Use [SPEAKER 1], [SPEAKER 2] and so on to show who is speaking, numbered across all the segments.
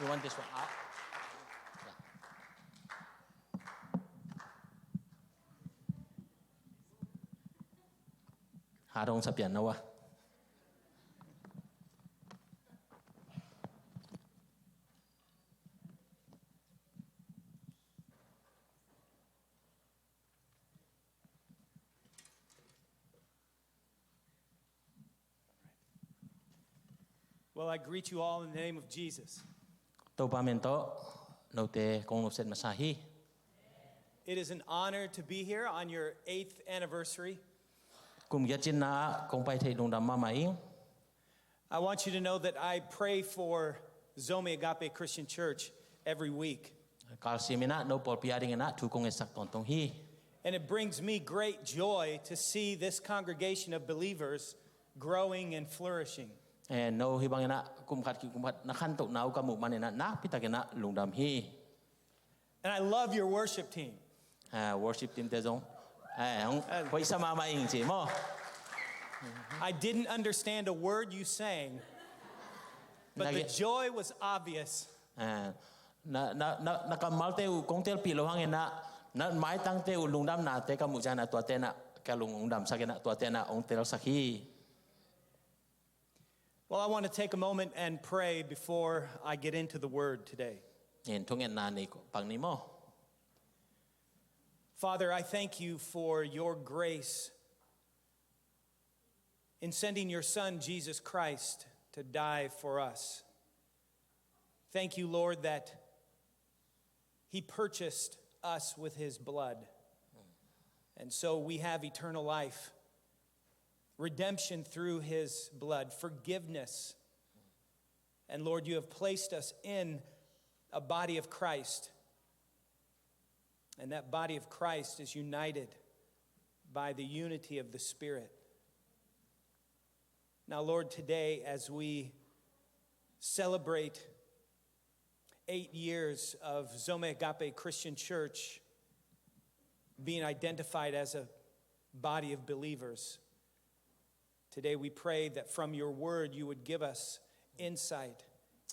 [SPEAKER 1] You want this one up? Yeah. Harong sa piano wa.
[SPEAKER 2] Well, I greet you all in the name of Jesus. It is an honor to be here on your 8th anniversary. I want you to know that I pray for Zomi Agape Christian Church every week. And it brings me great joy to see this congregation of believers growing and flourishing.
[SPEAKER 1] And no hibang na kumkat nakanto na ukamu manina na pitagena lungdam hi.
[SPEAKER 2] And I love your worship team.
[SPEAKER 1] Worship team tezong. Hoi sa mama ingji mo.
[SPEAKER 2] I didn't understand a word you sang, but the joy was obvious.
[SPEAKER 1] Na kamalte u kongtel pilohang na mai tangte u lungdam na te kamu jana tuatena kalungdam sakena tuatena ongtel sakhi.
[SPEAKER 2] Well, I want to take a moment and pray before I get into the word today. Father, I thank you for your grace in sending your Son, Jesus Christ, to die for us. Thank you, Lord, that he purchased us with his blood. And so we have eternal life. Redemption through his blood, forgiveness. And Lord, you have placed us in a body of Christ. And that body of Christ is united by the unity of the Spirit. Now, Lord, today as we celebrate 8 years of Zomi Agape Christian Church being identified as a body of believers, today we pray that from your word you would give us insight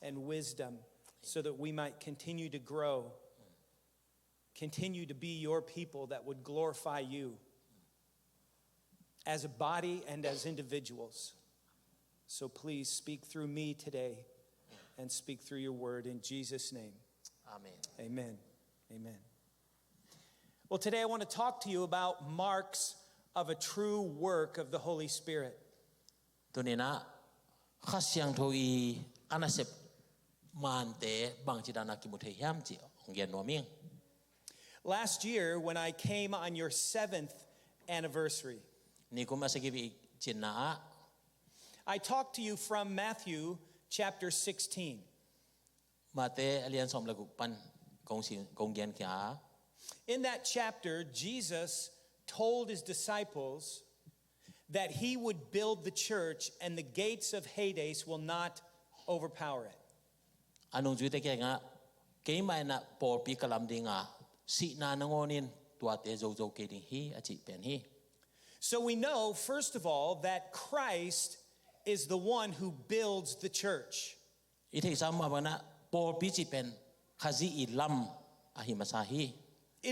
[SPEAKER 2] and wisdom so that we might continue to grow, continue to be your people that would glorify you as a body and as individuals. So please speak through me today and speak through your word in Jesus' name.
[SPEAKER 1] Amen.
[SPEAKER 2] Amen. Amen. Well, today I want to talk to you about marks of a true work of the Holy Spirit.
[SPEAKER 1] Tunina khasyang thoi anasep mante bangchidana kimuthe hyamchi ongyan noming.
[SPEAKER 2] Last year when I came on your 7th anniversary, I talked to you from Matthew chapter 16. In that chapter, Jesus told his disciples that he would build the church and the gates of Hades will not overpower it. So we know, first of all, that Christ is the one who builds the church. It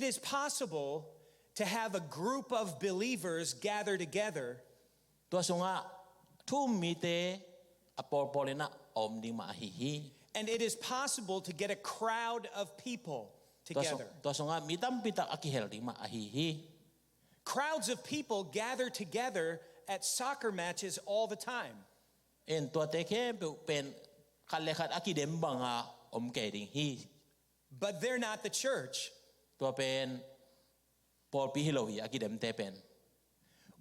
[SPEAKER 2] is possible to have a group of believers gather together and it is possible to get a crowd of people together. Crowds of people gather together at soccer matches all the time. But they're not the church.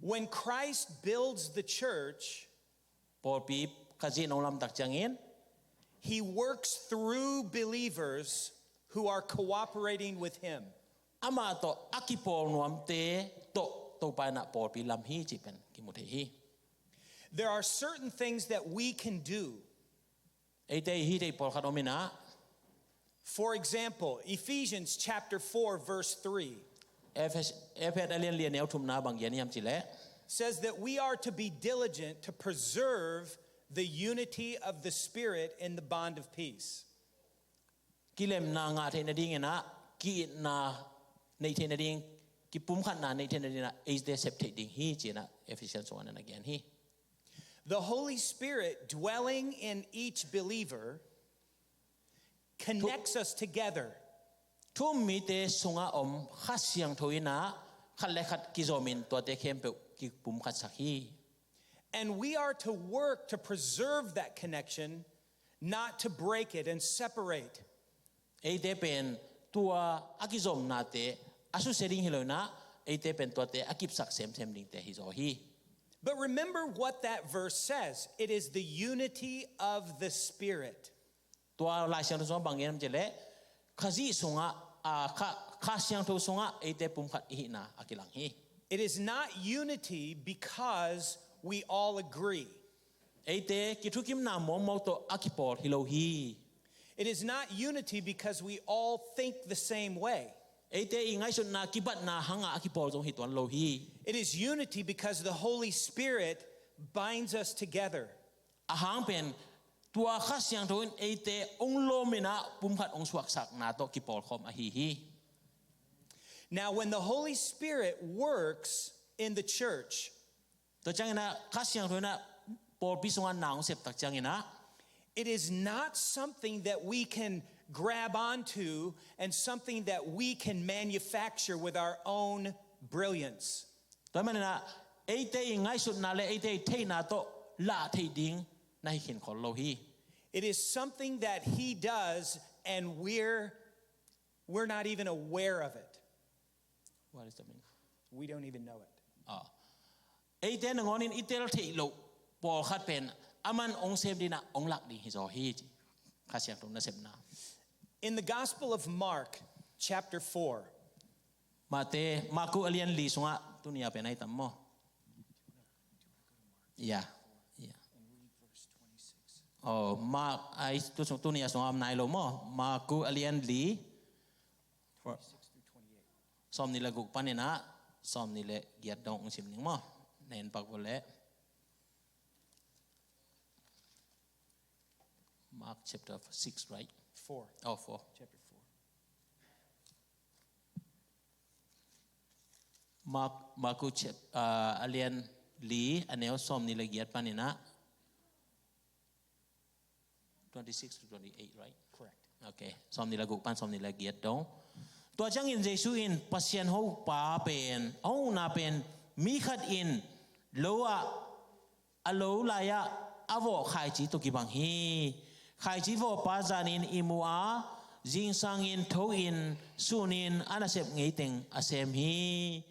[SPEAKER 2] When Christ builds the church, he works through believers who are cooperating with him. There are certain things that we can do. For example, Ephesians chapter 4 verse 3 says that we are to be diligent to preserve the unity of the Spirit in the bond of peace.
[SPEAKER 1] kilem na nga the na ding na ki na nei the na ding ki pum khat na nei the na ding na is the septic ding hi chi na Ephesians 1 and again hi.
[SPEAKER 2] The Holy Spirit dwelling in each believer connects us together.
[SPEAKER 1] Thu mi te sunga khat siang thoina khat le khat ki zomin to te khem pe ki pum khat sak hi.
[SPEAKER 2] And we are to work to preserve that connection, not to break it and separate.
[SPEAKER 1] Ei te pen tua akizom na te asu sering hilona ei te pen to te akip sak sem ding te hi zo hi.
[SPEAKER 2] But remember what that verse says. It is the unity of the Spirit.
[SPEAKER 1] Tua lai siang so bang yam jele khazi sunga kha siang tho sunga ei te pum khat hi na akilang hi.
[SPEAKER 2] It is not unity because we all agree.
[SPEAKER 1] Ei te kitukim na mo to akipol hilo hi.
[SPEAKER 2] It is not unity because we all think the same way.
[SPEAKER 1] Ei te ingai sun na kibat na hanga akipol jong hi tuan lo hi.
[SPEAKER 2] It is unity because the Holy Spirit binds us together.
[SPEAKER 1] Ahang pen tua kha siang tho ei te ong lo mina pum khat ong suak sak na to kipol khom a hi hi.
[SPEAKER 2] Now when the Holy Spirit works in the church,
[SPEAKER 1] to changina kha siang tho na pol pisonga naung sep tak changina.
[SPEAKER 2] It is not something that we can grab onto and something that we can manufacture with our own brilliance.
[SPEAKER 1] To manina ei te ingai sun na le ei te thei na to la thei ding na hi khin khol lo hi.
[SPEAKER 2] It is something that he does and we're not even aware of it.
[SPEAKER 1] What does that mean?
[SPEAKER 2] We don't even know it.
[SPEAKER 1] Ei te ngonin itel thei lo pol khat pen aman ong sem dina ong lak ding hi zo hi chi. Kha siang tho na sem na.
[SPEAKER 2] In the Gospel of Mark, chapter 4,
[SPEAKER 1] Mate maku alien li sunga tunia pe nai tam mo. Yeah. Oh, Mark ai tu sung tunia sunga am nai lo mo. Maku alien li som ni laguk panina som ni le giat dong sim ning mo. Nen pak bole. Mark chapter 6, right?
[SPEAKER 2] 4.
[SPEAKER 1] Oh, 4.
[SPEAKER 2] Chapter 4.
[SPEAKER 1] Maku alien li aneo som ni lagiat panina 26 to 28, right?
[SPEAKER 2] Correct.
[SPEAKER 1] Okay. Som ni laguk pan som ni lagiat dong. Tua chang in Jesu in pasien ho pa pen ho na pen mi khat in loa alo laya avo khai chi to ki bang hi. Khai chi vo pa zanin imua jing sangin thoin sunin anasep ngei teng asem hi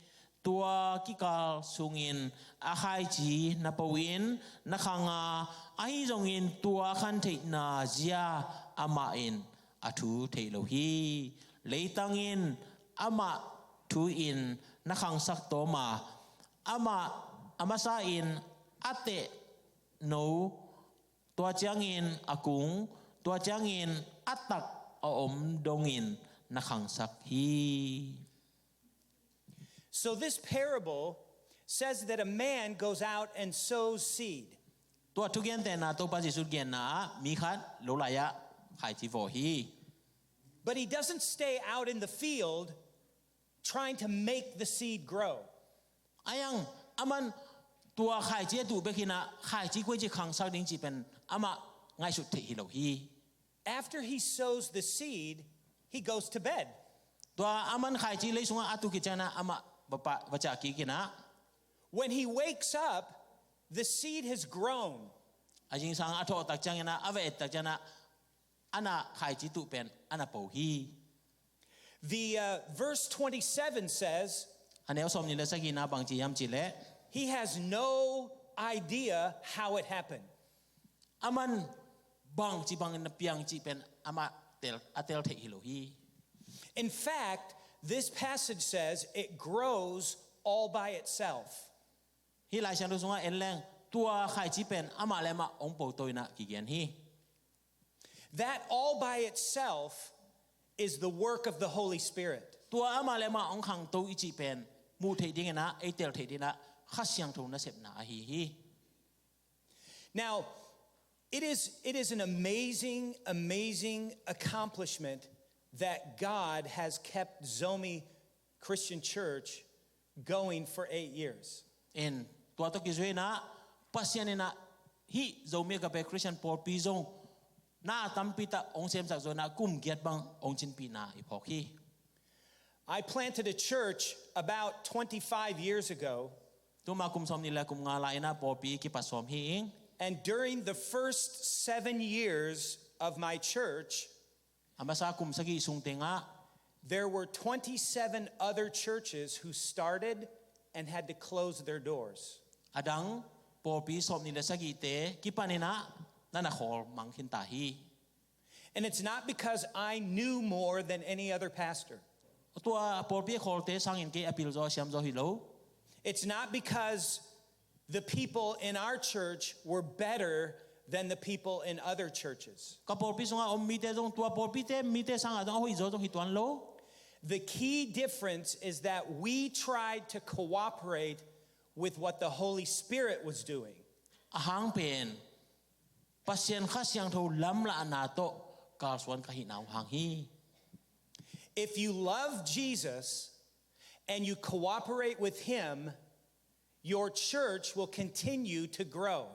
[SPEAKER 1] tua kikal sungin a khai chi na powin na khanga ai jongin tua khan thei na zia ama in athu thei lo hi leitangin ama thu in na khang sak to ma ama sa in ate no tua changin akung tua changin atak om dongin na khang sak hi.
[SPEAKER 2] So this parable says that a man goes out and sows seed.
[SPEAKER 1] Tua tugian te na to pa Jesu gen na mi khat lo la ya khai chi vo hi.
[SPEAKER 2] But he doesn't stay out in the field trying to make the seed grow.
[SPEAKER 1] Ayang aman tua khai chi tu be khina khai chi ko chi khang sak ding chi pen ama ngai su the hi lo hi.
[SPEAKER 2] After he sows the seed, he goes to bed.
[SPEAKER 1] Tua aman khai chi le sunga atu ki chana ama bapa bacha ki kina.
[SPEAKER 2] When he wakes up, the seed has grown.
[SPEAKER 1] Ajing sang ato tak changena ave tak chana ana khai chi tu pen ana po hi.
[SPEAKER 2] The verse 27 says,
[SPEAKER 1] Aneo som ni le sa gina bang chi yam chi le
[SPEAKER 2] he has no idea how it happened.
[SPEAKER 1] aman bang chi bang na piang chi pen ama tel atel the hi lo hi.
[SPEAKER 2] In fact, this passage says it grows all by itself.
[SPEAKER 1] Hi lai chang du sunga en leng tua khai chi pen ama le ma ong po toina ki gen hi.
[SPEAKER 2] That all by itself is the work of the Holy Spirit.
[SPEAKER 1] Tua ama le ma ong khang to i chi pen mu the ding na e tel the dina kha siang thong na sep na hi hi.
[SPEAKER 2] Now, it is an amazing accomplishment that God has kept Zomi Christian Church going for 8 years.
[SPEAKER 1] En tua to kizwe na pasyan na hi zomiagapechristianchurch Christian por pizong na tampita ong sem sak zona kum giat bang ong chin pi na ipok hi.
[SPEAKER 2] I planted a church about 25 years ago.
[SPEAKER 1] Tuma kum som nila kum nga lai na por pi ki pasom hi ing.
[SPEAKER 2] And during the first 7 years of my church,
[SPEAKER 1] Amasa kum sagi sungte nga
[SPEAKER 2] there were 27 other churches who started and had to close their doors.
[SPEAKER 1] adang por pi som nila sagi te ki panina na nakhol mang hintahi.
[SPEAKER 2] And it's not because I knew more than any other pastor.
[SPEAKER 1] Tua por pi khol te sangin ke apil zo siam zo hilo.
[SPEAKER 2] It's not because the people in our church were better than the people in other churches.
[SPEAKER 1] Ka por pi songa om mite dong tua por pi te mite sang adang hoi zo dong hituan lo.
[SPEAKER 2] The key difference is that we tried to cooperate with what the Holy Spirit was doing.
[SPEAKER 1] Ahang pen pasien khas yang tho lam la na to kal swan ka hinaw hang hi.
[SPEAKER 2] If you love Jesus and you cooperate with him, your church will continue to grow.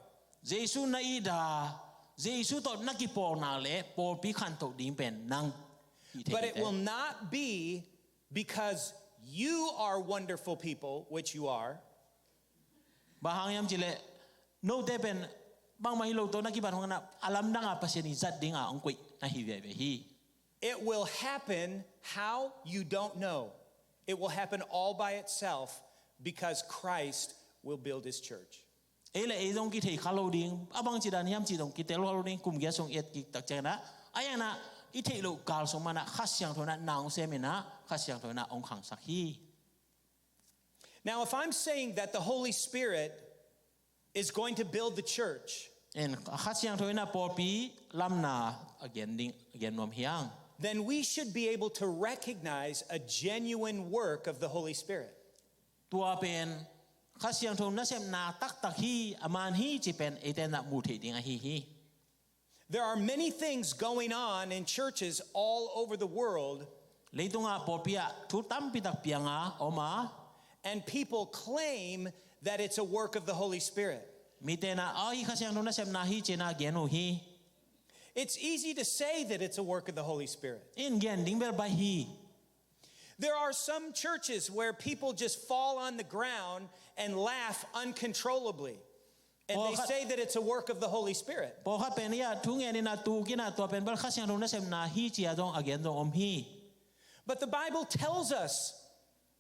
[SPEAKER 1] Jesu na ida Jesu to nakipor na le por pi khan to ding pen nang.
[SPEAKER 2] But it will not be because you are wonderful people, which you are.
[SPEAKER 1] Bahang yam chile no te pen bang mahilo to nakiban hong na alam na nga pasien izat ding a ong kwit na hi ve hi.
[SPEAKER 2] It will happen how you don't know. It will happen all by itself because Christ will build his church.
[SPEAKER 1] Ele e dong ki thei khalo ding abang chi dan yam chi dong ki tel lo ding kum gya song et ki tak chena ayana I thei lo kal song mana khas yang thona naung semina khas yang thona ong khang sak hi.
[SPEAKER 2] Now if I'm saying that the Holy Spirit is going to build the church,
[SPEAKER 1] En khas yang thona por pi lam na again nom hiang.
[SPEAKER 2] then we should be able to recognize a genuine work of the Holy Spirit.
[SPEAKER 1] Tua pen khas yang thona sem na tak tak hi aman hi chi pen eten na mu thei ding a hi.
[SPEAKER 2] There are many things going on in churches all over the world,
[SPEAKER 1] Leitunga por pia thu tam pi tak pianga oma
[SPEAKER 2] and people claim that it's a work of the Holy Spirit.
[SPEAKER 1] mitena ai khas yang thona sem na hi chena genu hi.
[SPEAKER 2] It's easy to say that it's a work of the Holy Spirit.
[SPEAKER 1] In gen ding ber bai hi.
[SPEAKER 2] There are some churches where people just fall on the ground and laugh uncontrollably. And they say that it's a work of the Holy Spirit.
[SPEAKER 1] Po kha pen ya thu nge ni na tu ki na to pen ber khas yang thona sem na hi chi adong again dong om hi.
[SPEAKER 2] But the Bible tells us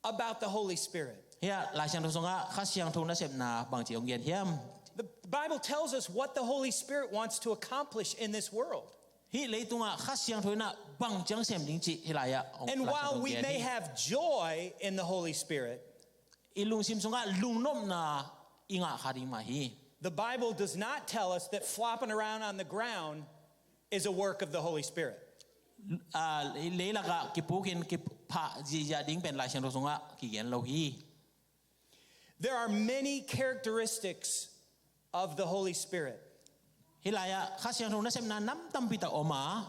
[SPEAKER 2] about the Holy Spirit.
[SPEAKER 1] Ya la yang thong songa khas yang thona sem na bang chi ong gen hiam.
[SPEAKER 2] The Bible tells us what the Holy Spirit wants to accomplish in this world.
[SPEAKER 1] Hi leitunga khas yang thona bang chang sem ding chi hilaya.
[SPEAKER 2] And while we may have joy in the Holy Spirit,
[SPEAKER 1] ilung sim songa lung nom na inga kharing ma hi.
[SPEAKER 2] the Bible does not tell us that flopping around on the ground is a work of the Holy Spirit.
[SPEAKER 1] Leila ka kipukin ki pha ji ya ding pen la yang thong songa ki gen lo hi.
[SPEAKER 2] There are many characteristics of the Holy Spirit.
[SPEAKER 1] Hilaya khas yang thona sem na nam tam pi ta oma.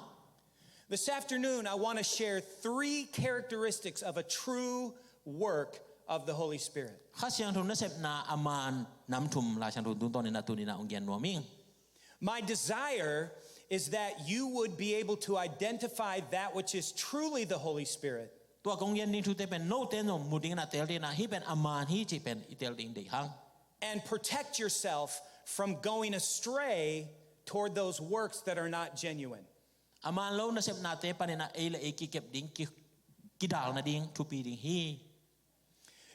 [SPEAKER 2] This afternoon, I want to share 3 characteristics of a true work of the Holy Spirit.
[SPEAKER 1] Khas yang thona sem na aman nam thum la yang thon tun ton ni na tu ni na ong gen no ming.
[SPEAKER 2] My desire is that you would be able to identify that which is truly the Holy Spirit,
[SPEAKER 1] Tua kong gen ni tu te pen no te no muding na tel na hi pen aman hi chi pen itel ding de hang.
[SPEAKER 2] and protect yourself from going astray toward those works that are not genuine.
[SPEAKER 1] Aman lo na sem na te pan na ele e ki kep ding ki dal na ding tu pi ding hi.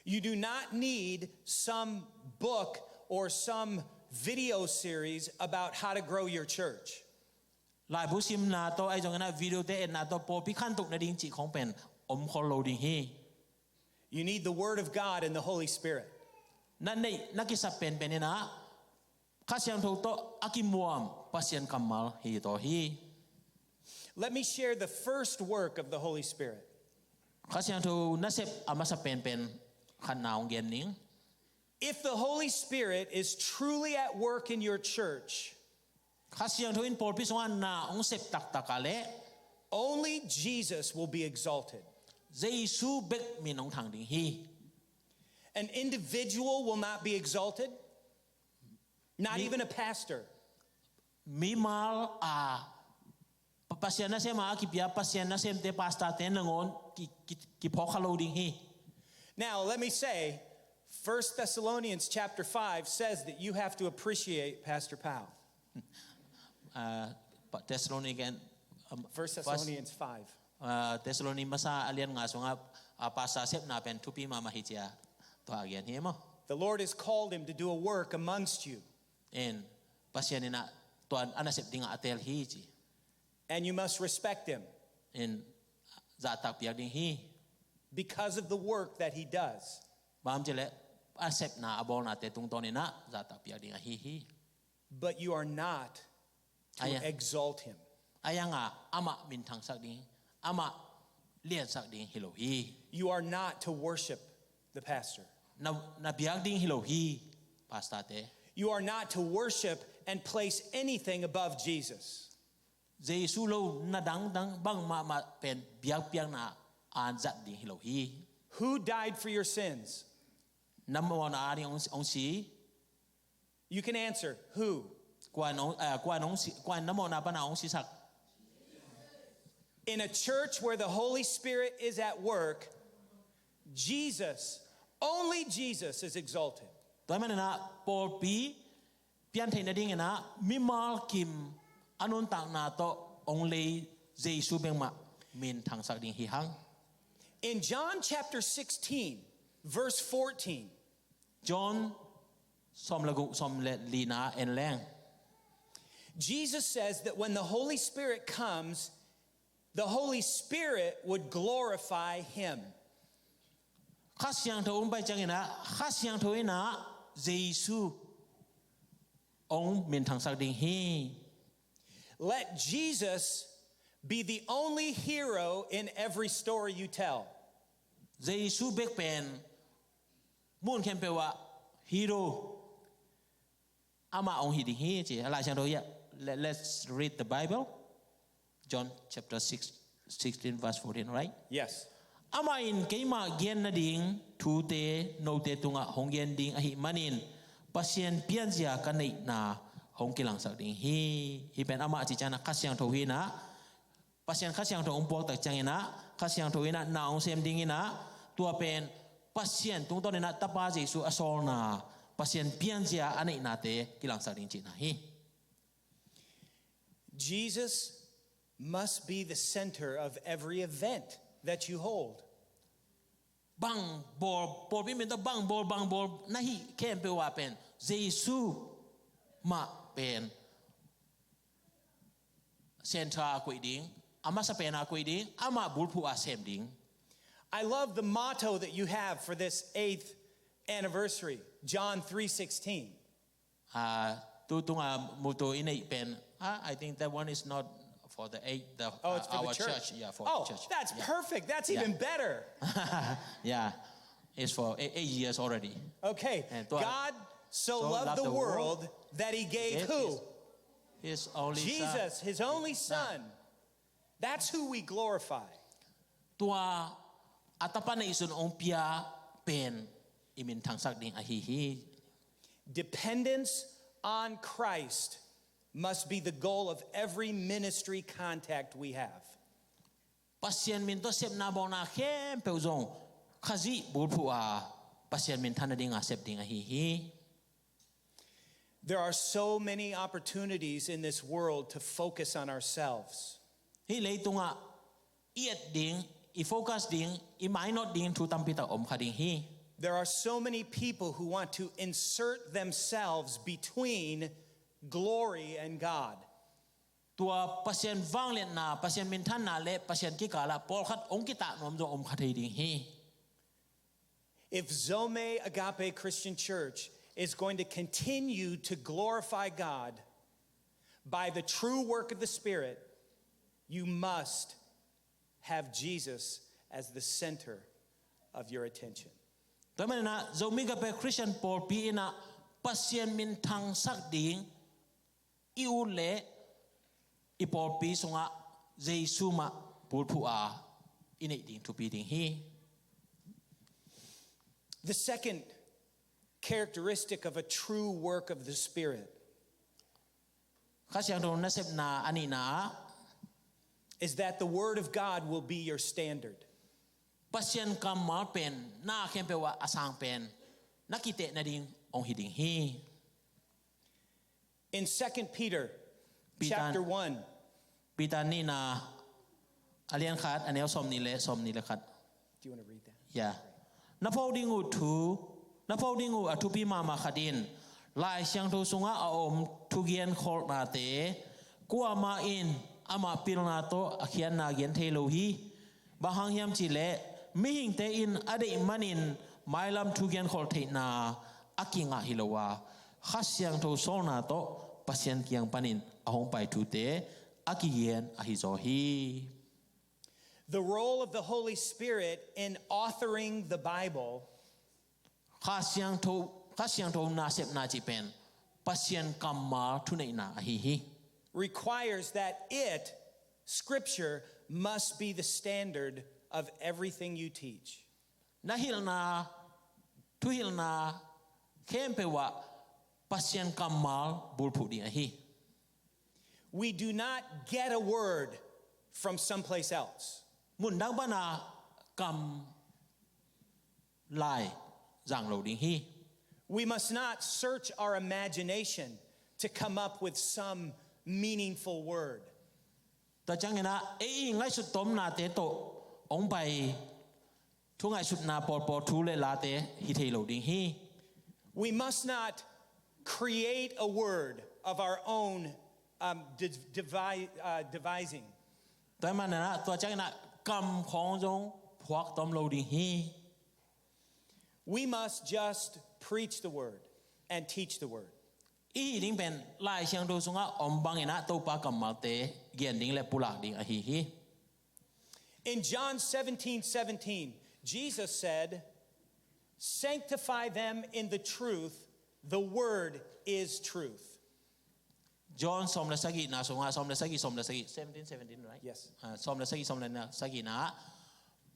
[SPEAKER 2] You do not need some book or some video series about how to grow your church.
[SPEAKER 1] Lai bu sim na to ai jong na video te na to po pi khan tuk na ding chi khong pen om khol lo ding hi.
[SPEAKER 2] You need the Word of God and the Holy Spirit.
[SPEAKER 1] Nan nei nakisap pen pen na khas yang tho to akimuam pasien kamal hi to hi.
[SPEAKER 2] Let me share the first work of the Holy Spirit.
[SPEAKER 1] Khas yang tho na sep amasa pen pen khan na ong gen ning.
[SPEAKER 2] If the Holy Spirit is truly at work in your church,
[SPEAKER 1] Khas yang tho in por pi songa na ong sep tak takale
[SPEAKER 2] only Jesus will be exalted.
[SPEAKER 1] Giêsu bếch min ông thằng đình hi.
[SPEAKER 2] An individual will not be exalted, not even a pastor.
[SPEAKER 1] Mi mal pasien na sem akipia pasien na sem te pasta te nangon ki phokalo ding hi.
[SPEAKER 2] Now, let me say, 1 Thessalonians chapter 5 says that you have to appreciate Pastor Powell.
[SPEAKER 1] Thessalonian
[SPEAKER 2] 1 Thessalonians 5.
[SPEAKER 1] Thessalonian masa alian nga so nga pasta sep na pen tupi mama hitia to again hi mo.
[SPEAKER 2] The Lord has called him to do a work amongst you.
[SPEAKER 1] En pasien na tuan anasep ding atel hi ji.
[SPEAKER 2] And you must respect him
[SPEAKER 1] En ZACC ding hi.
[SPEAKER 2] because of the work that he does.
[SPEAKER 1] Bam jele asep na abol na te tung toni na ZACC ding hi.
[SPEAKER 2] But you are not to
[SPEAKER 1] Aya.
[SPEAKER 2] exalt him.
[SPEAKER 1] Aya nga ama min thang sak ding ama lian sak ding hilo hi.
[SPEAKER 2] You are not to worship the pastor.
[SPEAKER 1] Na biak ding hilo hi pasta te.
[SPEAKER 2] You are not to worship and place anything above Jesus.
[SPEAKER 1] Giêsu lo na dang bang ma pen biak piang na an zat ding hilo hi.
[SPEAKER 2] Who died for your sins?
[SPEAKER 1] Number one ari ong si
[SPEAKER 2] You can answer, who?
[SPEAKER 1] kwan namo na pa na ong si sak.
[SPEAKER 2] In a church where the Holy Spirit is at work, Jesus, only Jesus is exalted.
[SPEAKER 1] Toy man na por pi pian thai na ding na mi mal kim anon tang na to only Giêsu beng ma min thang sak ding hi hang.
[SPEAKER 2] In John chapter 16, verse 14,
[SPEAKER 1] John som lagu som le lina en lang.
[SPEAKER 2] Jesus says that when the Holy Spirit comes, the Holy Spirit would glorify him.
[SPEAKER 1] Khasyang tho bai chang ina khasyang tho ina Giêsu ong min thang sak ding hi.
[SPEAKER 2] Let Jesus be the only hero in every story you tell.
[SPEAKER 1] Giêsu bek pen mun khem pe wa hero ama ong hi ding hi chi ala chang tho ya. Let's read the Bible. John chapter 16 verse 14, right?
[SPEAKER 2] Yes.
[SPEAKER 1] Ama in keima gen na ding thu te no te tunga hong gen ding ahi manin pasien pianzia kanai na hong kilang sak ding hi pen ama chi chana khasyang tho hi na pasien khasyang tho ong pok tak chang ina khasyang tho ina na ong sem ding ina tua pen pasien tung ton ina tapa Giêsu asol na pasien pianzia anai na te kilang sak ding chi na hi.
[SPEAKER 2] Jesus must be the center of every event that you hold.
[SPEAKER 1] Bang bor por bi men to bang bor na hi kem pe wa pen Giêsu ma pen sentra ko ding ama sa pena ko ding ama bulpu asem ding.
[SPEAKER 2] I love the motto that you have for this 8th anniversary, John 3:16.
[SPEAKER 1] Tu tunga muto inai pen I think that one is not for the 8
[SPEAKER 2] It's for
[SPEAKER 1] our
[SPEAKER 2] the church.
[SPEAKER 1] Yeah, for
[SPEAKER 2] Oh,
[SPEAKER 1] the church.
[SPEAKER 2] that's
[SPEAKER 1] Yeah.
[SPEAKER 2] perfect. That's even better.
[SPEAKER 1] Yeah, it's for 8 years already.
[SPEAKER 2] Okay.
[SPEAKER 1] And
[SPEAKER 2] God so loved the world that he gave who?
[SPEAKER 1] His only
[SPEAKER 2] Jesus,
[SPEAKER 1] son.
[SPEAKER 2] his only son. That's who we glorify.
[SPEAKER 1] Tua atapan na isun ong pia pen imin thang sak ding ahihi.
[SPEAKER 2] Dependence on Christ must be the goal of every ministry contact we have.
[SPEAKER 1] Pasien min to sep na bon na khem pe zong khazi bulpu pasien min than ding sep ding ahihi.
[SPEAKER 2] There are so many opportunities in this world to focus on ourselves.
[SPEAKER 1] Hi lei tunga iet ding I focus ding I mai not ding thu tampita om khading hi.
[SPEAKER 2] There are so many people who want to insert themselves between glory and God.
[SPEAKER 1] Tua pasien vang le na pasien min than na le pasien ki kala pol khat ong kita nom zo om khathei ding hi.
[SPEAKER 2] If Zomi Agape Christian Church is going to continue to glorify God by the true work of the Spirit, you must have Jesus as the center of your attention.
[SPEAKER 1] Toy man na Zomi Agape Christian por pi na pasien min thang sak ding I u le I por pi sunga Giêsu mà bùn phụ inay ding to be ding hi.
[SPEAKER 2] The second characteristic of a true work of the Spirit
[SPEAKER 1] Khá siang thâu na sep na ani na
[SPEAKER 2] is that the Word of God will be your standard.
[SPEAKER 1] pasien kam mal pen na khem pe wa asang pen nakite na ding ong hiding hi.
[SPEAKER 2] In 2 Peter
[SPEAKER 1] Pitan-
[SPEAKER 2] chapter 1,
[SPEAKER 1] Pitan ni na alian khat anel som ni le khat.
[SPEAKER 2] do you want to read that?
[SPEAKER 1] Yeah. Na phau ding u atu pi ma khadin lai siang tho sunga a om thu gian khol na te kwa ma in ama pil na to akhian na gian the lo hi bahang hiam chi le mi hing te in ade manin mailam thu gian khol the na akinga hilowa khasiang tho sol na to pasien kiang panin ahong pai thu te akiyen ahizo hi.
[SPEAKER 2] The role of the Holy Spirit in authoring the Bible
[SPEAKER 1] Khasiang tho na sep na chi pen pasien kamma thu nei na hi
[SPEAKER 2] requires that Scripture, must be the standard of everything you teach.
[SPEAKER 1] na hil na thu hil na khem pe wa pasien kammal bul phu ding hi.
[SPEAKER 2] We do not get a word from someplace else.
[SPEAKER 1] Mun dang bana kam lai jang lo ding hi.
[SPEAKER 2] We must not search our imagination to come up with some meaningful word.
[SPEAKER 1] Ta chang na e ngai sut tom na te to ong pai thu ngai sut na por thu le la te hi thei lo ding hi.
[SPEAKER 2] We must not create a word of our own devising.
[SPEAKER 1] Ta man na to chang na kam khong jong phwak tom lo ding hi.
[SPEAKER 2] We must just preach the word and teach the word.
[SPEAKER 1] I ding pen lai siang do sunga om bang na to pa kam mal te gian ding le pulak ding a hi.
[SPEAKER 2] In John 17:17, Jesus said, "Sanctify them in the truth. The word is truth."
[SPEAKER 1] John som la sagi na sunga som la sagi 17 right?
[SPEAKER 2] Yes.
[SPEAKER 1] Som la sagi na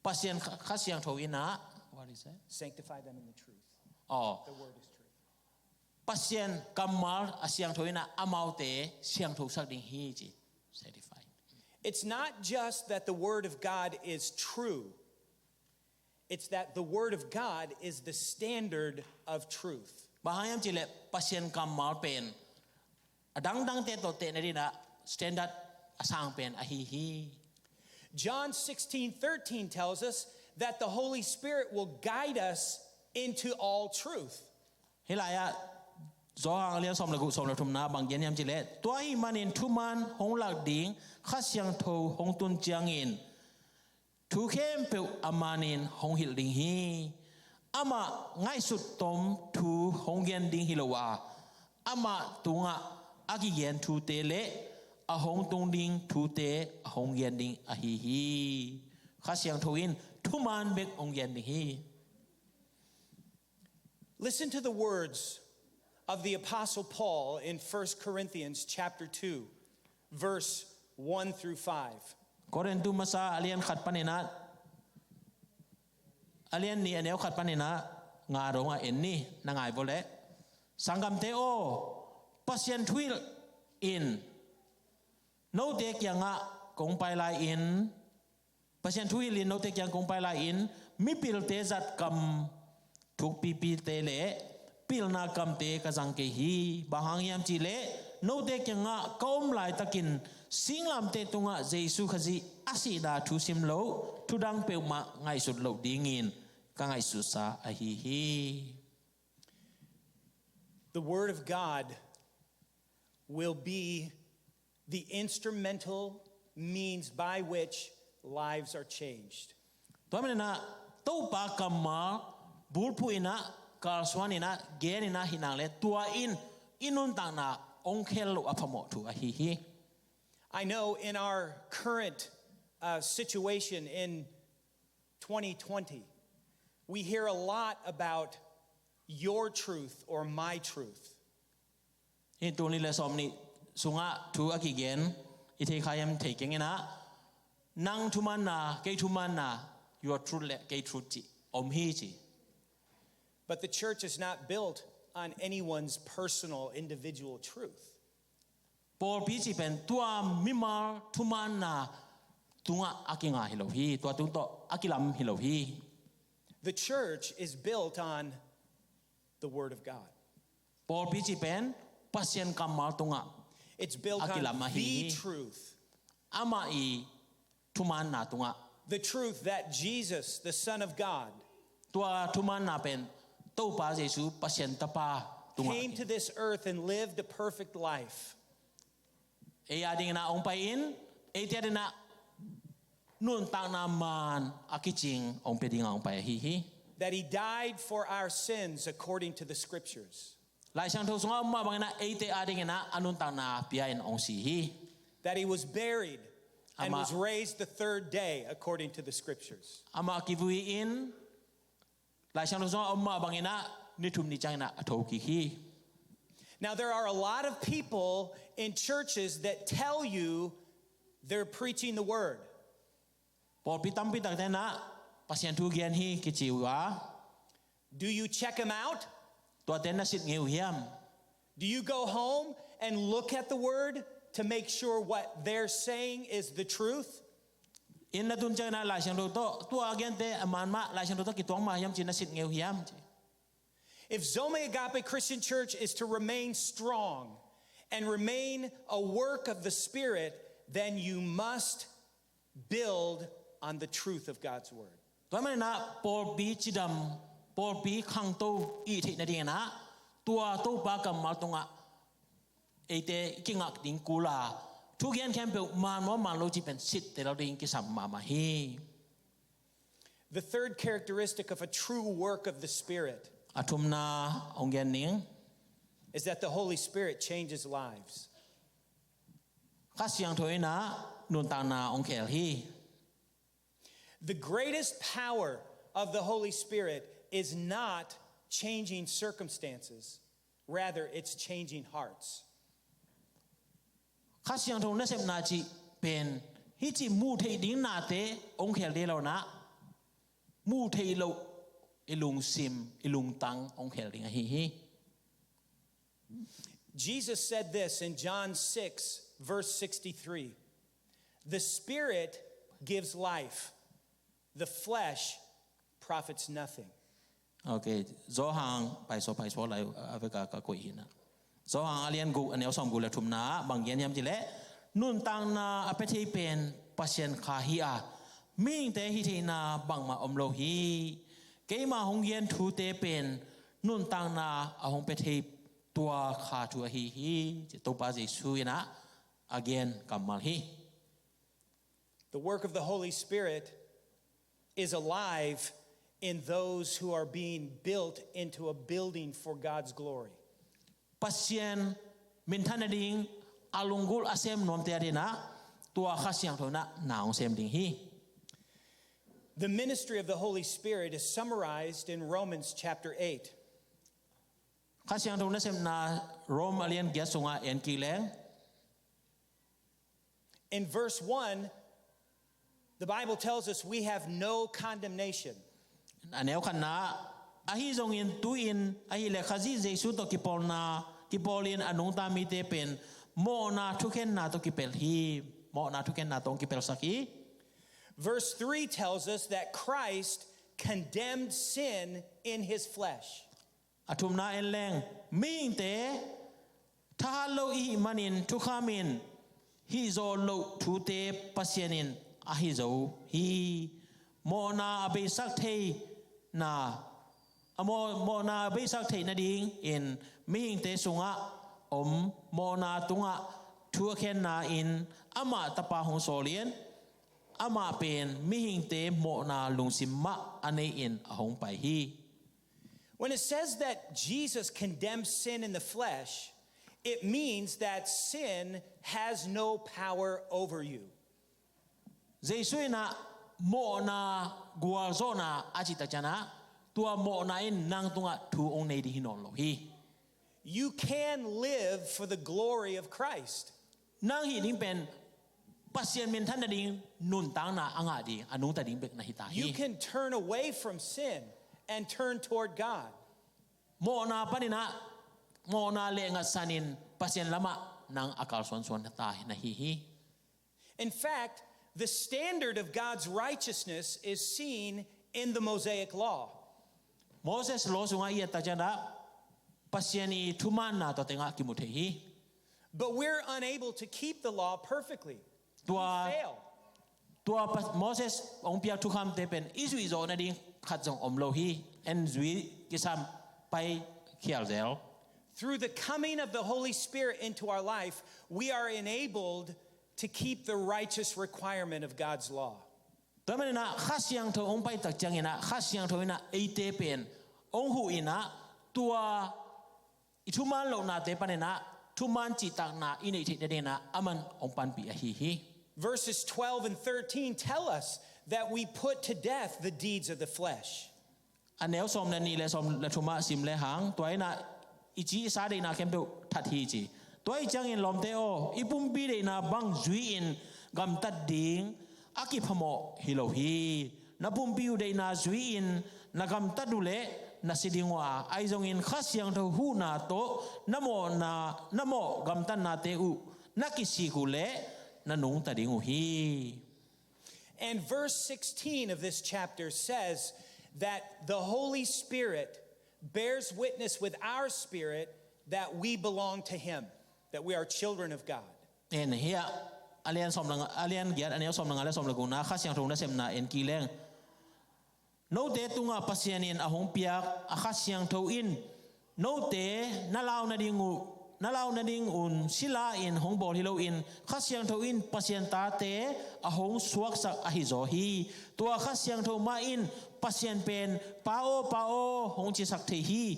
[SPEAKER 1] pasien khasiang tho ina what is that?
[SPEAKER 2] Sanctify them in the truth.
[SPEAKER 1] Oh
[SPEAKER 2] The word is truth.
[SPEAKER 1] pasien kamal asiang tho ina amau te siang tho sak ding hi ji certified.
[SPEAKER 2] It's not just that the word of God is true. It's that the word of God is the standard of truth.
[SPEAKER 1] Bahayam chile pasien kamal pen adang te to te na dina standard asang pen a hi.
[SPEAKER 2] John 16:13 tells us that the Holy Spirit will guide us into all truth.
[SPEAKER 1] Hilaya zo hang lian som la thum na bang yen yam chile to hi manin thuman hong lak ding khasiang tho hong tun chiang in thu khem pe amanin hong hil ding hi ama ngai sut tom thu hong gen ding hilowa ama tunga agi gen thu te le a hong tung ding thu te a hong gen ding a hi khasiang tho in thuman bek ong gen ding hi.
[SPEAKER 2] Listen to the words of the Apostle Paul in 1 Corinthians chapter 2, verse 1 through 5.
[SPEAKER 1] Korintu masa alian khat panina alian ni aneu khat panina nga ro nga en ni na ngai bole sangam te o pasien thuil in no te kyanga kong pai lai in pasien thuil in no te kyang kong pai lai in mi pil te zat kam thuk pi te le pil na kam te ka jang ke hi bahang yam chi le no te kyanga kaum lai takin singlam te tunga Jesu khaji asida thu sim lo thu dang pe ma ngai sut lo dingin ka ngai su sa a hi.
[SPEAKER 2] The word of God will be the instrumental means by which lives are changed.
[SPEAKER 1] To man na to pa kamma bul pu ina kal swan ina gen ina hinang le tua in inun tang na ong khel lo aphamo thu a hi.
[SPEAKER 2] I know in our current situation in 2020, we hear a lot about your truth or my truth.
[SPEAKER 1] Hi tu ni le som ni sunga thu a ki gen i the khayam thei keng ina nang tumana kay tumana your truth le kay truth ji om hi ji.
[SPEAKER 2] But the church is not built on anyone's personal individual truth.
[SPEAKER 1] Por pi ji pen tua mimar tumana tunga akinga hilo hi tua tung to akilam hilo hi.
[SPEAKER 2] The church is built on the Word of God.
[SPEAKER 1] Por pi ji pen pasien kamal tunga.
[SPEAKER 2] It's built on the truth.
[SPEAKER 1] Ama I tumana tunga.
[SPEAKER 2] The truth that Jesus, the Son of God,
[SPEAKER 1] Tua tumana pen tau pa Jesu pasien tapa tunga.
[SPEAKER 2] came to this earth and lived a perfect life.
[SPEAKER 1] E ading na ong pain, e tiada na nun tang na man akiching ong peding ong pai hi.
[SPEAKER 2] That he died for our sins according to the scriptures.
[SPEAKER 1] Lai sang thau sunga ma bang na e te ading na anun tang na piain ong si hi.
[SPEAKER 2] That he was buried and
[SPEAKER 1] Ama-
[SPEAKER 2] was raised the third day according to the scriptures.
[SPEAKER 1] Ama kivui in lai sang thau sunga ma bang na ni thum ni chang na athau ki hi.
[SPEAKER 2] Now, there are a lot of people in churches that tell you they're preaching the word.
[SPEAKER 1] Por pitam pitang te na pasien tu gian hi ki chiu wa.
[SPEAKER 2] Do you check them out?
[SPEAKER 1] Tua ten na sit ngeu hiam.
[SPEAKER 2] Do you go home and look at the word to make sure what they're saying is the truth?
[SPEAKER 1] In na tun chang na lai sang thau to tua gian te aman ma lai sang thau to ki tuang ma hiam chin na sit ngeu hiam.
[SPEAKER 2] If Zomi Agape Christian Church is to remain strong and remain a work of the Spirit, then you must build on the truth of God's word.
[SPEAKER 1] Tua man na por bi chidam por bi khang to I thi na ding na tua to pa kam mal tonga e te kingak ding kula tu gian kem pe man mo man lo ji pen sit te lo ding ki sam ma ma hi.
[SPEAKER 2] The third characteristic of a true work of the Spirit
[SPEAKER 1] Atum na ong gian ning
[SPEAKER 2] is that the Holy Spirit changes lives.
[SPEAKER 1] ka siang thoi na nun ta na ong khel hi.
[SPEAKER 2] The greatest power of the Holy Spirit is not changing circumstances. Rather, it's changing hearts.
[SPEAKER 1] Ka siang thong na sep na chi pen hi chi mu thei ding na te ong khel de lo na mu thei lo ilung sim ilung tang ong khel ding hi hi.
[SPEAKER 2] Jesus said this in John 6, verse 63. The Spirit gives life. The flesh profits nothing.
[SPEAKER 1] Okay, zo hang pai so lai aveka ka ko hina. Zo hang alian gu anel som gu la thum na bang yen yam ji le nun tang na apethei pen pasien kha hi a ming te hi the na bang ma om lo hi ke ma hong yen thu te pen nun tang na a hong pethei tua kha thu hi hi to pa Jesu na again kamal hi.
[SPEAKER 2] The work of the Holy Spirit is alive in those who are being built into a building for God's glory.
[SPEAKER 1] Pasien min thanading alungul asem nom te adina tua khasiang thona naung sem ding hi.
[SPEAKER 2] The ministry of the Holy Spirit is summarized in Romans chapter 8.
[SPEAKER 1] Khasiang thona sem na Rom alien gya sunga en ki leng.
[SPEAKER 2] In verse 1, the Bible tells us we have no condemnation.
[SPEAKER 1] Aneu khan na ahi zong in tu in ahi le khazi Jesu to kipol na kipolin anung ta mi te pen mo na thuken na to kipel hi mo na thuken na tong kipel saki.
[SPEAKER 2] Verse 3 tells us that Christ condemned sin in his flesh.
[SPEAKER 1] Atum na en leng ming te thalo I manin thukhamin hi zo lo thu te pasienin ahi zo hi mo na abe sak thei na mo na abe sak thei na ding in ming te sunga om mo na tunga thua khen na in ama tapa hong solien ama pen ming te mo na lung simma ane in ahong pai hi.
[SPEAKER 2] When it says that Jesus condemns sin in the flesh, it means that sin has no power over you.
[SPEAKER 1] Jesu na mo na gual zona ajita jana tua mo na in nang tunga thu ong nei di hinon lo hi.
[SPEAKER 2] You can live for the glory of Christ.
[SPEAKER 1] Nang hi ding pen pasien min than na ding nun tang na anga ding anung ta ding bek na hita
[SPEAKER 2] You
[SPEAKER 1] hi
[SPEAKER 2] can turn away from sin and turn toward God.
[SPEAKER 1] mo na panina mo na le nga sanin pasien lama nang akal son ta na hi
[SPEAKER 2] In fact, the standard of God's righteousness is seen in the Mosaic law.
[SPEAKER 1] Moses lo sunga iya ta jana pasiani thuman na to tenga kimuthe hi
[SPEAKER 2] But we're unable to keep the law perfectly. We
[SPEAKER 1] Tua-
[SPEAKER 2] fail.
[SPEAKER 1] tua Moses ong pia thu kham te pen isu izo na ding khat jong om lo hi en zui kisam pai khial zel
[SPEAKER 2] Through the coming of the Holy Spirit into our life, we are enabled to keep the righteous requirement of God's law.
[SPEAKER 1] to man na khasyang tho ong pai tak chang ina khasyang tho ina eite pen ong hu ina tua ithuman lo na te panena thuman chi tak na inei the de na aman ong pan pi a hi
[SPEAKER 2] Verses 12 and 13 tell us that we put to death the deeds of the flesh.
[SPEAKER 1] anel som na ni le som la thuma sim le hang toy na ichi sa de na kem do that hi chi toy chang in lom te o ipum pi de na bang zui in gam tat ding aki phamo hi lo hi na pum pi u de na zui in na gam tat du le na sidingwa ai jong in khasyang tho hu na to namo gam tan na te u na kisi ku le na nung ta ding u hi
[SPEAKER 2] And verse 16 of this chapter says that the Holy Spirit bears witness with our spirit that we belong to Him, that we are children of God.
[SPEAKER 1] en hia alian som lang alian giat anel som lang ale som lagu na khasyang thong na sem na en kileng no te tunga pasianin ahong piak akhasyang tho in no te nalaw na ding un sila in hong bol hilo in khasyang tho in pasien ta te ahong suak sak ahizo hi tua khasyang tho ma in pasien pen pao hong chi sak the hi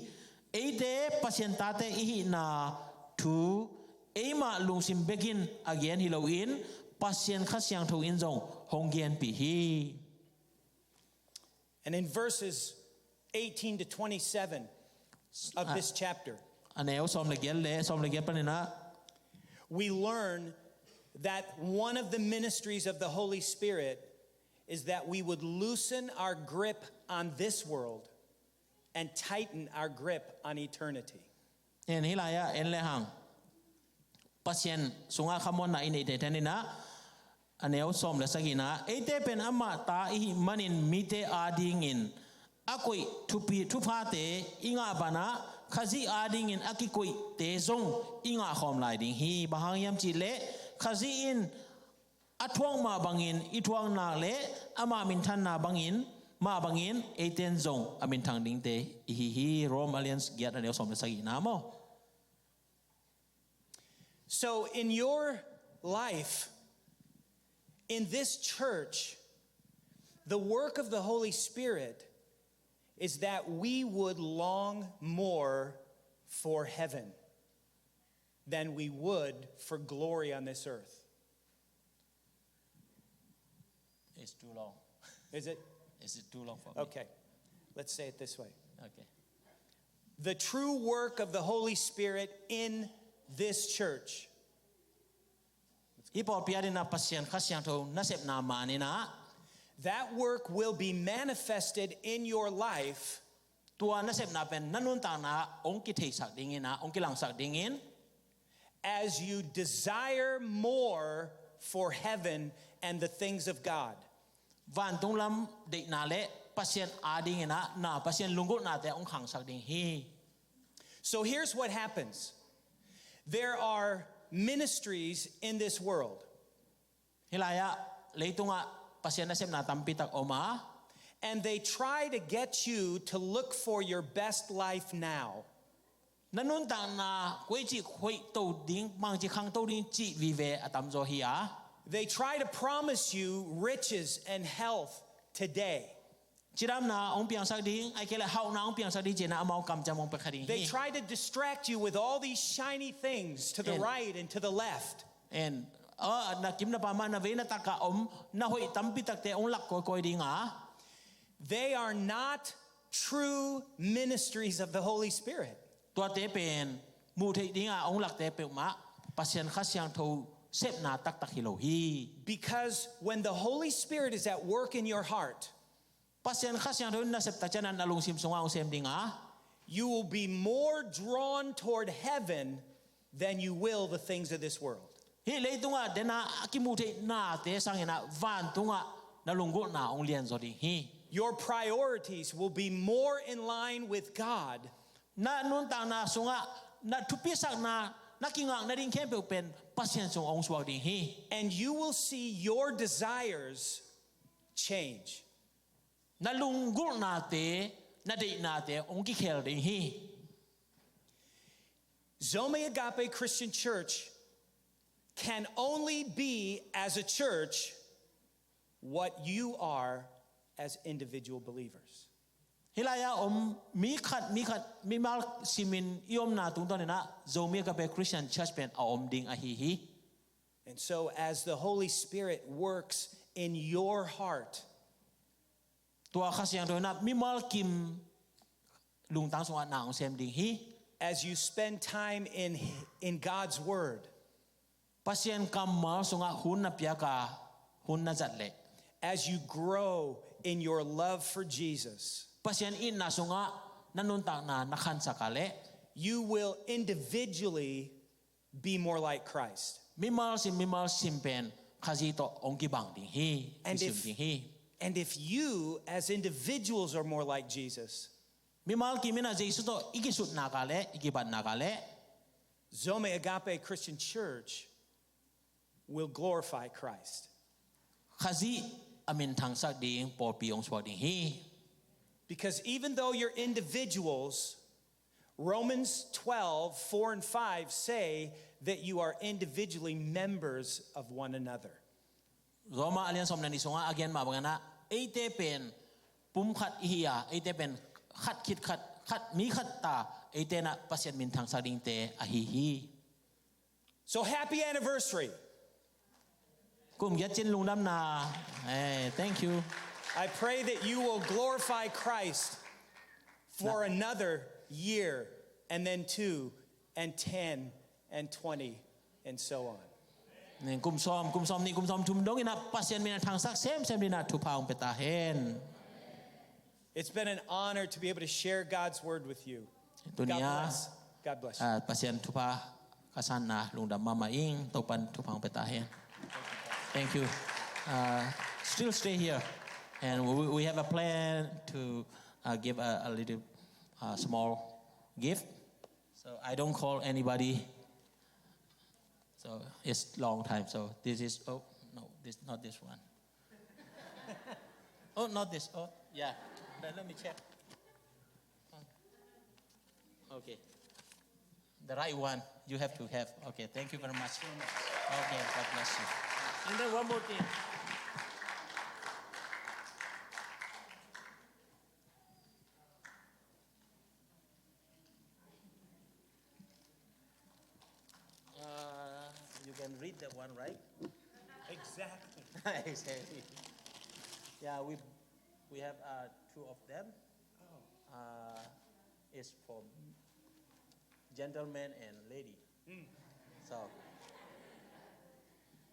[SPEAKER 1] eite pasien ta te hi na thu ema lungsim begin again hilo in pasien khasyang tho in jong hong gen pi hi
[SPEAKER 2] And in verses 18 to 27 of this chapter,
[SPEAKER 1] anel som le panina
[SPEAKER 2] we learn that one of the ministries of the Holy Spirit is that we would loosen our grip on this world and tighten our grip on eternity.
[SPEAKER 1] en hilaya en le hang pasien sunga khamon na in ite tanina anel som le sagina ite pen ama ta I manin mite ading in akoi thupa te inga bana khazi ading in akikoi te zong inga khom lai ding hi bahang yam chi le khazi in athuang ma bangin ithuang na le ama min than na bangin ma bangin eten zong amin thang ding te hi Rome alliance giat anel som le sagina mo.
[SPEAKER 2] So in your life, in this church, the work of the Holy Spirit is that we would long more for heaven than we would for glory on this earth.
[SPEAKER 1] It's too long.
[SPEAKER 2] Is it?
[SPEAKER 1] Is it too long for me?
[SPEAKER 2] Okay. Let's say it this way.
[SPEAKER 1] Okay.
[SPEAKER 2] The true work of the Holy Spirit in this church
[SPEAKER 1] Ipol piadin na pasien khasyang tho nasep na mani na
[SPEAKER 2] that work will be manifested in your life
[SPEAKER 1] tua nasep na pen nanun ta na ong ki thei sak dingin na ong ki lang sak dingin
[SPEAKER 2] as you desire more for heaven and the things of God.
[SPEAKER 1] van tung lam de na le pasien ading na pasien lungut na te ong khang sak ding hi
[SPEAKER 2] So here's what happens. There are ministries in this world,
[SPEAKER 1] hilaya leitunga pasien nasep na tampitak oma
[SPEAKER 2] and they try to get you to look for your best life now.
[SPEAKER 1] nanun ta na koi chi khoi to ding mang chi khang to ding chi vi ve atam zo hi a
[SPEAKER 2] They try to promise you riches and health today.
[SPEAKER 1] chiram na ong piang sak ding ai kele hau na ong piang sak ding je na amau kam jamong pe khading
[SPEAKER 2] They
[SPEAKER 1] hi
[SPEAKER 2] try to distract you with all these shiny things to the
[SPEAKER 1] And-
[SPEAKER 2] right and to the left.
[SPEAKER 1] en na kim na pa ma na ve na taka om na hoi tampitak te ong lak koi ding a
[SPEAKER 2] They are not true ministries of the Holy Spirit.
[SPEAKER 1] tua te pen mu thei ding a ong lak te pe ma pasien khasyang tho xếp na tak tak hilo hi
[SPEAKER 2] Because when the Holy Spirit is at work in your heart,
[SPEAKER 1] pasien khasyang ron na sep tachanan alung sim songa ong sem dinga
[SPEAKER 2] you will be more drawn toward heaven than you will the things of this world.
[SPEAKER 1] hi leitunga dena akimute na te sangena van tunga nalunggo na ong lian zodi hi
[SPEAKER 2] Your priorities will be more in line with God
[SPEAKER 1] na nun ta na sunga na tupisak na nakinga na din kempe pen pasien song ong swag ding hi
[SPEAKER 2] and you will see your desires change.
[SPEAKER 1] nalunggo na te na de na te ong ki khel ding hi
[SPEAKER 2] Zomi Agape Christian Church can only be as a church what you are as individual believers.
[SPEAKER 1] hilaya mi khat mi mal simin iom na tung ton na Zomi Agape Christian Church pen a ding a hi
[SPEAKER 2] And so as the Holy Spirit works in your heart,
[SPEAKER 1] tua khasyang do na mi mal kim lung tang song na ong sem ding hi
[SPEAKER 2] as you spend time in God's Word,
[SPEAKER 1] pasien kam mal songa hun na piaka hun na zat le
[SPEAKER 2] as you grow in your love for Jesus,
[SPEAKER 1] pasien in na songa nanun ta na nakhan sakale
[SPEAKER 2] you will individually be more like Christ.
[SPEAKER 1] mi mal sim pen khaji to ong ki bang ding hi
[SPEAKER 2] And
[SPEAKER 1] sim ding hi
[SPEAKER 2] And if you as individuals are more like Jesus,
[SPEAKER 1] mi mal ki mina jesu to ikisut na kale ikibat na kale
[SPEAKER 2] Zomi Agape Christian Church will glorify Christ.
[SPEAKER 1] khaji amin thang sak ding por pi ong swag ding hi
[SPEAKER 2] Because even though you're individuals, Romans 12, 4 and 5 say that you are individually members of one another.
[SPEAKER 1] Roma alian som na ni songa again ma bangana ate pen pum khat hiya ate pen khat kit khat mi khat ta ate na pasien min thang sak ding te a hi
[SPEAKER 2] So happy anniversary.
[SPEAKER 1] kum yat chin lung dam na hey thank you
[SPEAKER 2] I pray that you will glorify Christ for another year, and then 2 and 10 and 20 and so on.
[SPEAKER 1] Nen kum som ni kum som tum dong ina pasien min thang sak sem dina tu paung peta hen
[SPEAKER 2] It's been an honor to be able to share God's word with you. God
[SPEAKER 1] dunia
[SPEAKER 2] bless. God bless you.
[SPEAKER 1] pasien tu pa kasan na lung dam mama ing topan tu paung peta hen thank you still stay here and we have a plan to give a little small gift so I don't call anybody so it's long time so this is oh no this not this one oh not this oh yeah let me check okay the right one you have to have okay thank you very much okay God bless you and then one more thing you can read that one, right?
[SPEAKER 2] Exactly.
[SPEAKER 1] Exactly. Yeah, we have two of them. It's for gentleman and lady. So,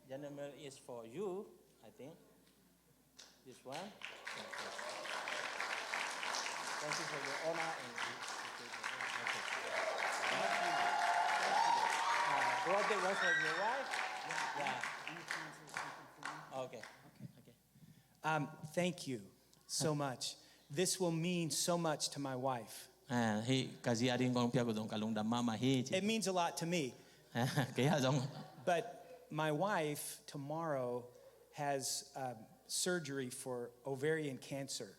[SPEAKER 1] gentleman is for you, I think. This one. Thank you for your honor and birthday was for your wife? Yeah. Okay.
[SPEAKER 2] Thank you so much. This will mean so much to my wife. It means a lot to me. But my wife tomorrow has surgery for ovarian cancer.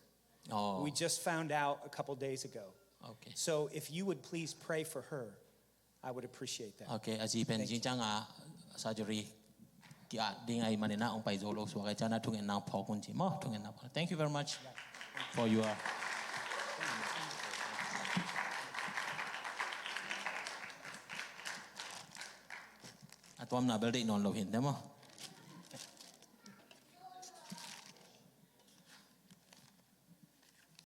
[SPEAKER 1] Oh.
[SPEAKER 2] We just found out a couple days ago.
[SPEAKER 1] Okay.
[SPEAKER 2] So if you would please pray for her, I would appreciate that.
[SPEAKER 1] Okay, aji pen jing chang surgery ki ding ai manena ong pai zolo so kai chana thung en na phok kun ji mo thung en na. Thank you very much for your atwam na bel dei non lo hin de mo